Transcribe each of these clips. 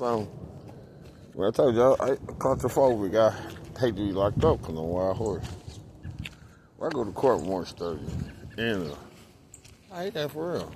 something. When I told y'all, I claustrophobic. I hate to be locked up because I'm a wild horse. When I go to court March 30th, and I hate that for real.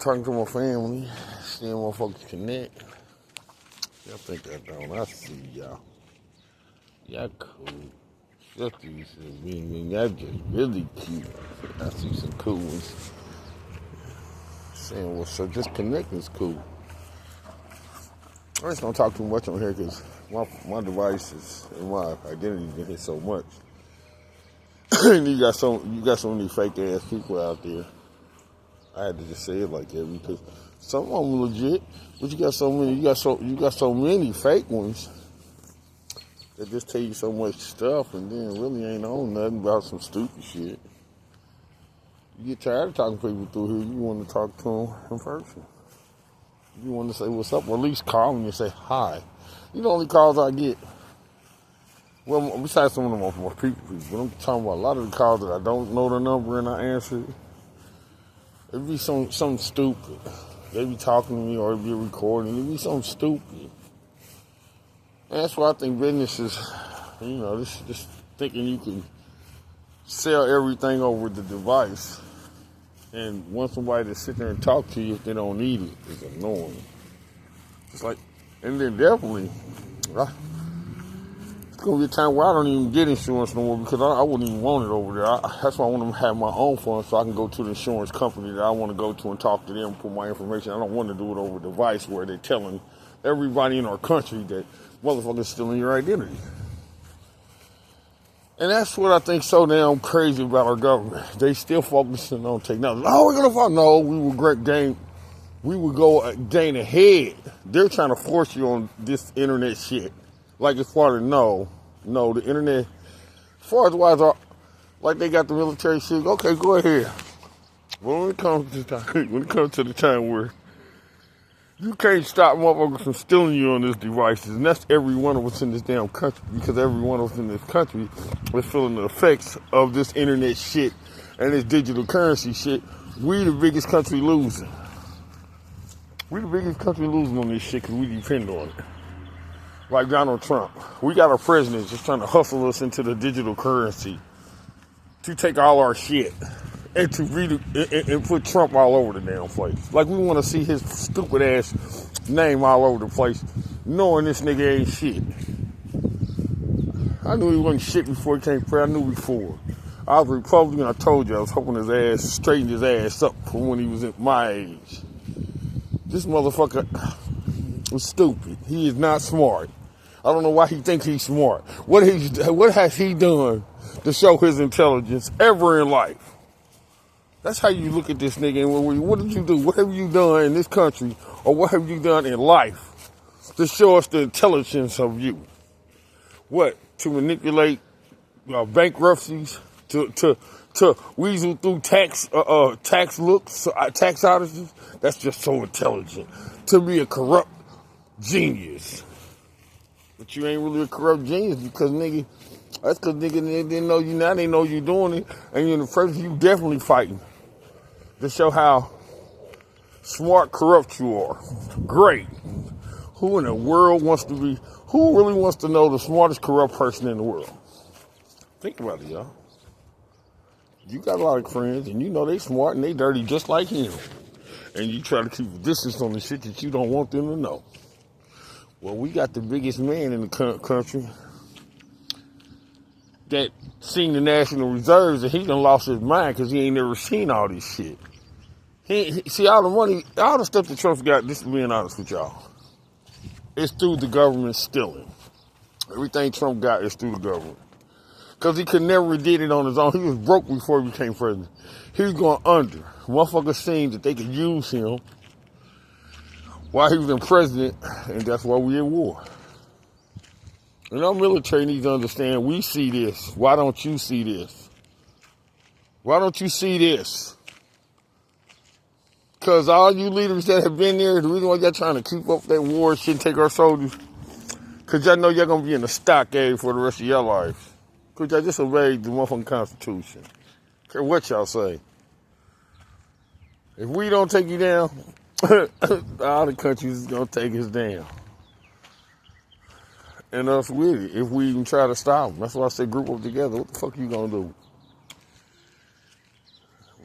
Talking to my family, seeing motherfuckers connect. Y'all think that don't. I see y'all. Y'all cool. Y'all just really cute. I see some cool ones. Saying what's up, just connecting's cool. I just don't talk too much on here because my devices and my identity get hit so much. And you got so many fake ass people out there. I had to just say it like that because some of them legit, but you got so many fake ones that just tell you so much stuff and then really ain't on nothing about some stupid shit. You get tired of talking to people through here. You want to talk to them in person. You want to say what's up, or at least call me and say hi. You know, the only calls I get. Well, besides some of them more people, but I'm talking about a lot of the calls that I don't know the number and I answer it. It'd be something stupid. They be talking to me or it'd be recording. It'd be something stupid. And that's why I think businesses, just thinking you can sell everything over the device and want somebody to sit there and talk to you if they don't need it is annoying. It's like, and then definitely, it's going to be a time where I don't even get insurance no more because I wouldn't even want it over there. That's why I want to have my own fund so I can go to the insurance company that I want to go to and talk to them, put my information. I don't want to do it over a device where they're telling everybody in our country that motherfuckers stealing your identity. And that's what I think so damn crazy about our government. They still focusing on technology. Oh, we're going to fall. No, we will go gain ahead. They're trying to force you on this internet shit. Like as far as no, the internet, as far as wise, like they got the military shit, okay, go ahead. But when it comes to the time where you can't stop motherfuckers from stealing you on these devices, and that's every one of us in this damn country, because every one of us in this country is feeling the effects of this internet shit and this digital currency shit. We the biggest country losing. We the biggest country losing on this shit because we depend on it. Like Donald Trump. We got our president just trying to hustle us into the digital currency to take all our shit and to and put Trump all over the damn place. Like we want to see his stupid ass name all over the place, knowing this nigga ain't shit. I knew he wasn't shit before he came president. I knew before. I was a Republican. I told you I was hoping his ass straightened his ass up from when he was at my age. This motherfucker was stupid. He is not smart. I don't know why he thinks he's smart. What has he done to show his intelligence ever in life? That's how you look at this nigga. And what did you do? What have you done in this country, or what have you done in life to show us the intelligence of you? What? To manipulate bankruptcies, to weasel through tax looks, tax auditors? That's just so intelligent. To be a corrupt genius. But you ain't really a corrupt genius because that's because nigga they didn't know you, now they know you doing it, and you're in the first, you definitely fighting to show how smart corrupt you are. Great. Who in the world who really wants to know the smartest corrupt person in the world? Think about it, y'all. You got a lot of friends and you know they smart and they dirty just like him. And you try to keep a distance on the shit that you don't want them to know. Well, we got the biggest man in the country that seen the National Reserves, and he done lost his mind because he ain't never seen all this shit. He see all the money, all the stuff that Trump's got, just being honest with y'all, it's through the government stealing. Everything Trump got is through the government. Because he could never did it on his own. He was broke before he became president. He was going under. Motherfuckers seen that they could use him while he was in president, and that's why we in war. And our military needs to understand, we see this. Why don't you see this? Why don't you see this? Because all you leaders that have been there, the reason why y'all trying to keep up that war shit and take our soldiers, because y'all know y'all going to be in the stockade for the rest of your life. Because y'all just obeyed the motherfucking Constitution. Care what y'all say. If we don't take you down, All the countries is gonna take us down, and us with it if we even try to stop them. That's why I say group up together. What the fuck you gonna do?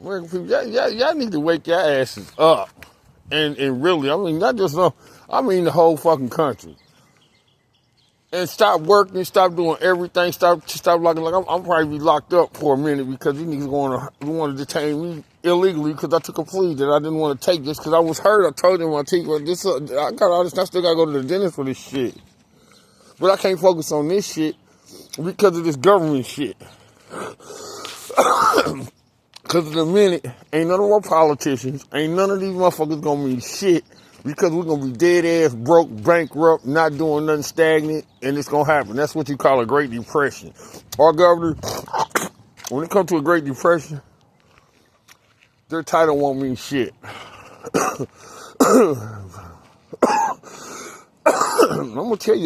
American people, y'all need to wake your asses up, and really, I mean, not just I mean the whole fucking country. And stop working, stop doing everything, stop locking. Like I'm probably be locked up for a minute because these niggas want to detain me illegally because I took a plea that I didn't want to take this because I was hurt. I told them my teeth, but this I got all this. I still gotta go to the dentist for this shit, but I can't focus on this shit because of this government shit. Because of the minute, ain't none of our politicians, ain't none of these motherfuckers gonna mean shit. Because we're going to be dead ass, broke, bankrupt, not doing nothing, stagnant, and it's going to happen. That's what you call a Great Depression. Our governor, when it comes to a Great Depression, their title won't mean shit. I'm going to tell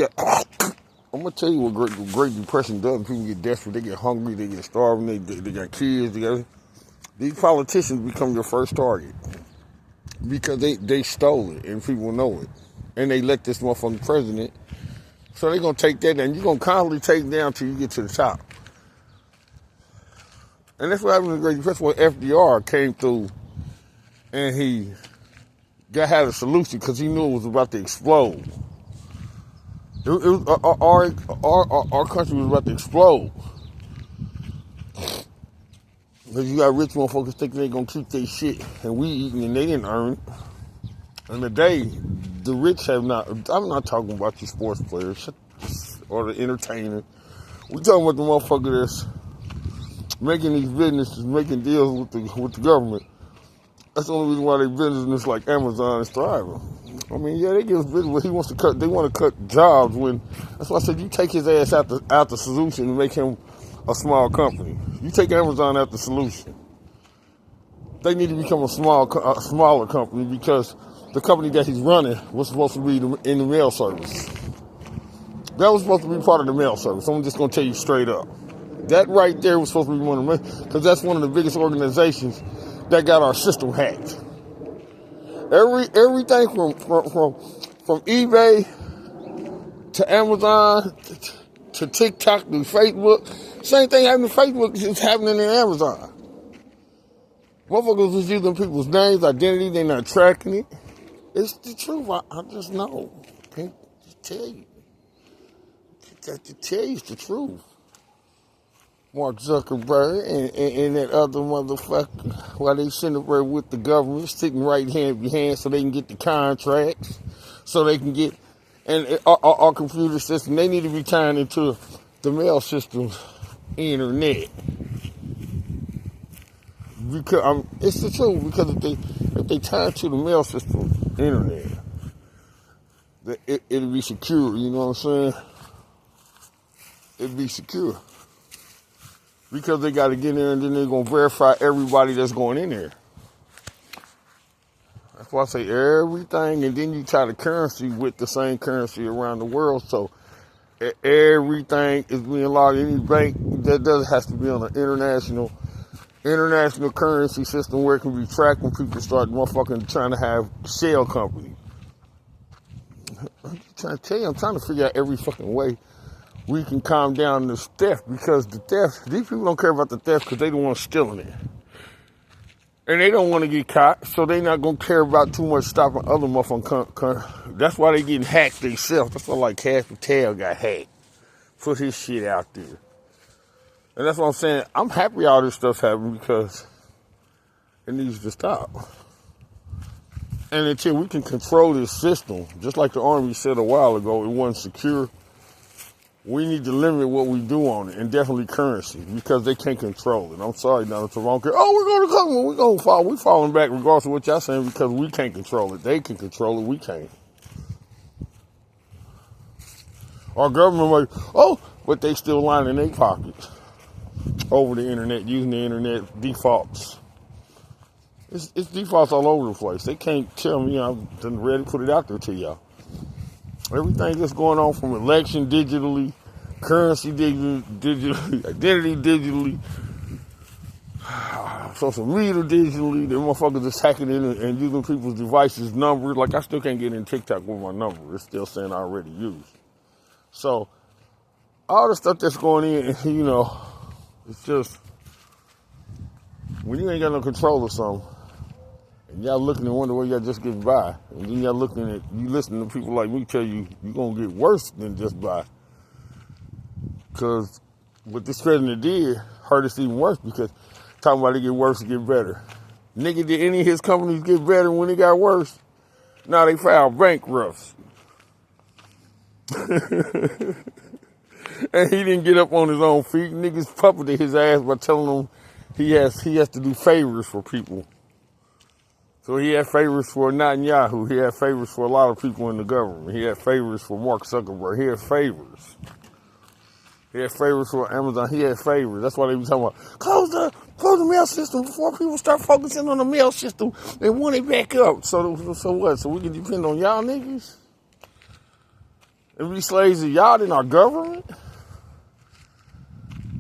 you what Great Depression does. People get desperate, they get hungry, they get starving, they got kids. These politicians become your first target. Because they stole it and people know it. And they let this motherfucking president. So they're going to take that and you're going to constantly take it down till you get to the top. And that's what happened in the Great Depression when FDR came through and he had a solution because he knew it was about to explode. Our country was about to explode. Because you got rich motherfuckers thinking they're going to keep their shit and we eating and they didn't earn it. And today, the rich have not, I'm not talking about your sports players or the entertainers. We're talking about the motherfucker that's making these businesses, making deals with the government. That's the only reason why they businesses like Amazon is thriving. I mean, yeah, they give us business, but they want to cut jobs when, that's why I said you take his ass out the solution and make him a small company. You take Amazon out the solution. They need to become a smaller company because the company that he's running was supposed to be in the mail service. That was supposed to be part of the mail service. I'm just going to tell you straight up. That right there was supposed to be one of the, because that's one of the biggest organizations that got our system hacked. Everything from eBay to Amazon to TikTok to Facebook, same thing happening to Facebook is happening in Amazon. Motherfuckers was using people's names, identity, they're not tracking it. It's the truth. I just know. Can't tell you. Got to tell you it's the truth. Mark Zuckerberg and that other motherfucker, while they sitting up there with the government, sitting right hand behind so they can get the contracts, so they can get, and our computer system, they need to be tying into the mail system's internet. Because it's the truth, because if they tie to the mail system internet, it'll be secure, you know what I'm saying? It'll be secure. Because they got to get in there and then they're going to verify everybody that's going in there. That's why I say everything, and then you tie the currency with the same currency around the world, so everything is being logged. Any bank that does has to be on an international currency system where it can be tracked when people start motherfucking trying to have shell company. I'm trying to tell you, I'm trying to figure out every fucking way we can calm down this theft, because the theft, these people don't care about the theft because they don't want to steal it. And they don't want to get caught, so they not going to care about too much stopping other motherfucking. That's why they getting hacked themselves. That's why like Cash Patel got hacked. Put his shit out there. And that's what I'm saying. I'm happy all this stuff's happening because it needs to stop. And until we can control this system, just like the Army said a while ago, it wasn't secure. We need to limit what we do on it, and definitely currency, because they can't control it. I'm sorry, Donald Trump. I don't care. Oh, we're going to come. We're going to fall. We're falling back regardless of what y'all saying, because we can't control it. They can control it. We can't. Our government might, but they still lining their pockets over the internet, using the internet defaults. It's defaults all over the place. They can't tell me. I'm ready to put it out there to y'all. Everything that's going on, from election digitally, currency digitally, identity digitally, social media digitally. The motherfuckers is hacking in and using people's devices' numbers. Like, I still can't get in TikTok with my number. It's still saying I already used. So, all the stuff that's going in, you know, it's just, when you ain't got no control of something, and y'all looking and wonder where y'all just getting by, and then y'all looking at, you listen to people like me tell you, you're going to get worse than just by. Because what this president did hurt us even worse, because talking about it get worse and get better. Nigga, did any of his companies get better when it got worse? Now they filed bankruptcy. And he didn't get up on his own feet. Niggas puppeted his ass by telling him he has to do favors for people. So he had favors for Netanyahu. He had favors for a lot of people in the government. He had favors for Mark Zuckerberg. He had favors. He had favors for Amazon. He had favors. That's why they be talking about close the mail system before people start focusing on the mail system and want it back up. So what? So we can depend on y'all niggas and be slaves of y'all in our government?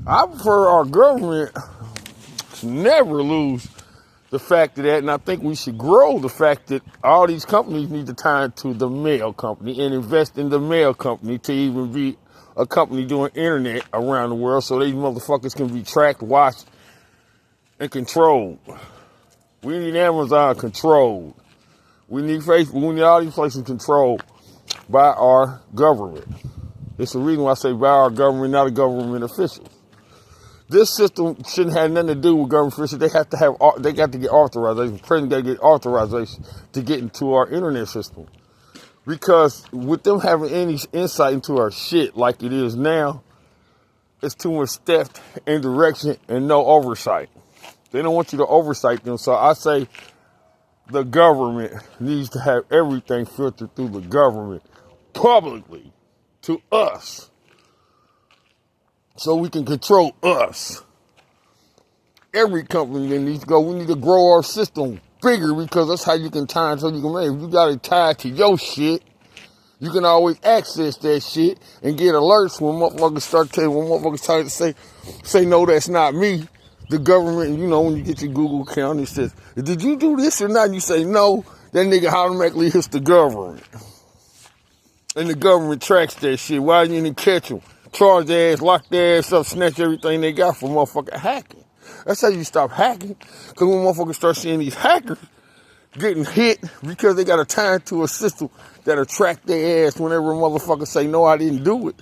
I prefer our government to never lose the fact of that, and I think we should grow the fact that all these companies need to tie into the mail company and invest in the mail company to even be a company doing internet around the world so these motherfuckers can be tracked, watched, and controlled. We need Amazon controlled. We need Facebook. We need all these places controlled by our government. It's the reason why I say by our government, not a government official. This system shouldn't have nothing to do with government officials. They got to get authorization. The president got to get authorization to get into our internet system. Because with them having any insight into our shit like it is now, it's too much theft and direction and no oversight. They don't want you to oversight them. So I say the government needs to have everything filtered through the government publicly to us. So we can control us. Every company that needs to go, we need to grow our system bigger because that's how you can tie it so you can make. If you got it tied to your shit, you can always access that shit and get alerts when motherfuckers start telling, when motherfuckers try to say no, that's not me. The government, you know, when you get your Google account, it says, did you do this or not? You say no, that nigga automatically hits the government. And the government tracks that shit. Why you didn't catch them? Charge their ass, lock their ass up, snatch everything they got for motherfucking hacking. That's how you stop hacking. Because when motherfuckers start seeing these hackers getting hit because they got a tie to a system that'll track their ass whenever a motherfucker say, no, I didn't do it.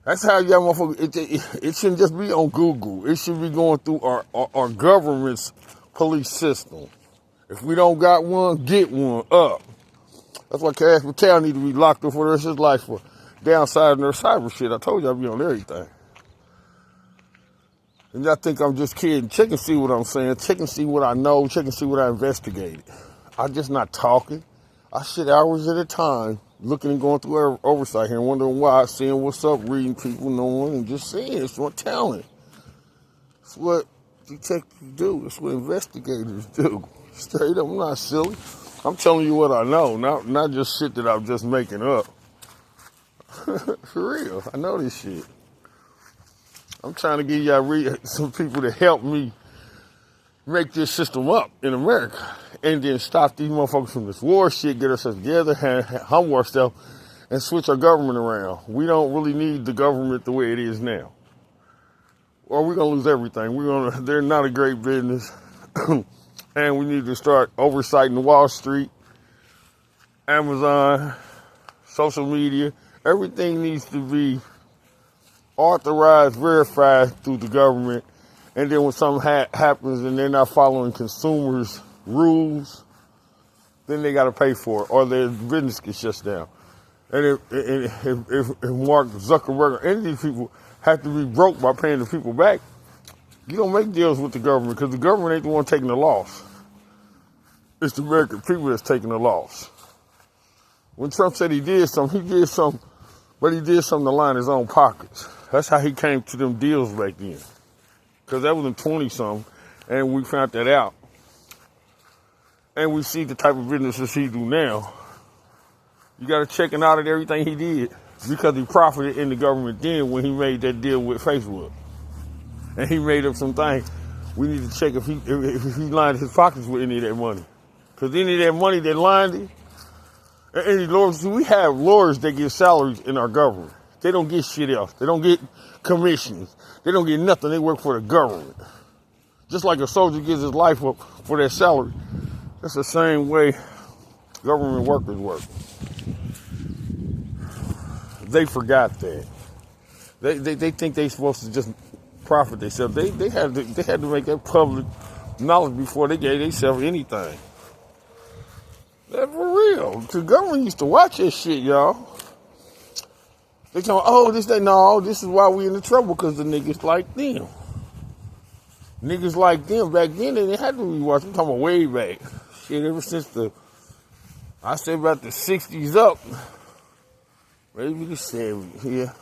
That's how y'all motherfuckers, it shouldn't just be on Google. It should be going through our government's police system. If we don't got one, get one up. That's why Cash Patel need to be locked up for the rest of his life for downside their cyber shit. I told you I'd be on everything. And y'all think I'm just kidding. Check and see what I'm saying. Check and see what I know. Check and see what I investigated. I'm just not talking. I sit hours at a time looking and going through oversight here and wondering why, seeing what's up, reading people, knowing, and just saying it's what talent. It's what detectives do. It's what investigators do. Straight up, I'm not silly. I'm telling you what I know, not just shit that I'm just making up. For real, I know this shit. I'm trying to give y'all some people to help me make this system up in America and then stop these motherfuckers from this war shit, get ourselves together, humble ourselves, and switch our government around. We don't really need the government the way it is now. Or we're going to lose everything. They're not a great business. And we need to start oversighting Wall Street, Amazon, social media. Everything needs to be authorized, verified through the government. And then when something happens and they're not following consumers' rules, then they got to pay for it or their business gets shut down. And if Mark Zuckerberg or any of these people have to be broke by paying the people back, you don't make deals with the government because the government ain't the one taking the loss. It's the American people that's taking the loss. When Trump said he did something, but he did something to line his own pockets. That's how he came to them deals back then. Because that was in 20-something, and we found that out. And we see the type of businesses he do now. You got to check and audit everything he did because he profited in the government then when he made that deal with Facebook. and he made up some things. We need to check if he lined his pockets with any of that money. Because any of that money that lined him, any lawyers, we have lawyers that get salaries in our government. They don't get shit else. They don't get commissions. They don't get nothing. They work for the government. Just like a soldier gives his life up for their salary. That's the same way government workers work. They forgot that. They think they're supposed to just profit themselves. They had to make that public knowledge before they gave themselves anything. That's for real. The government used to watch that shit, y'all. They tell me, oh, this is why we in the trouble, because the niggas like them. Niggas like them back then, they didn't have to be watching. I'm talking about way back. Shit, ever since I say about the 60s up, maybe the 70s, yeah.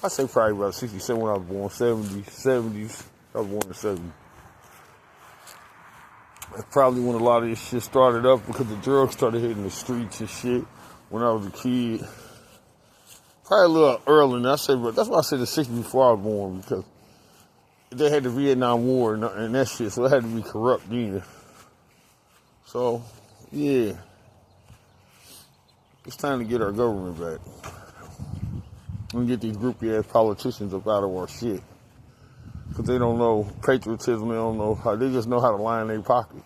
I say probably about 67 when I was born, 70s. I was born in the 70s. That's probably when a lot of this shit started up because the drugs started hitting the streets and shit when I was a kid. Probably a little early, and that's why I said the 60s before I was born, because they had the Vietnam War and that shit, so it had to be corrupt then. So, yeah. It's time to get our government back. And get these groupie-ass politicians up out of our shit. Because they don't know patriotism, they don't know how, they just know how to line their pockets.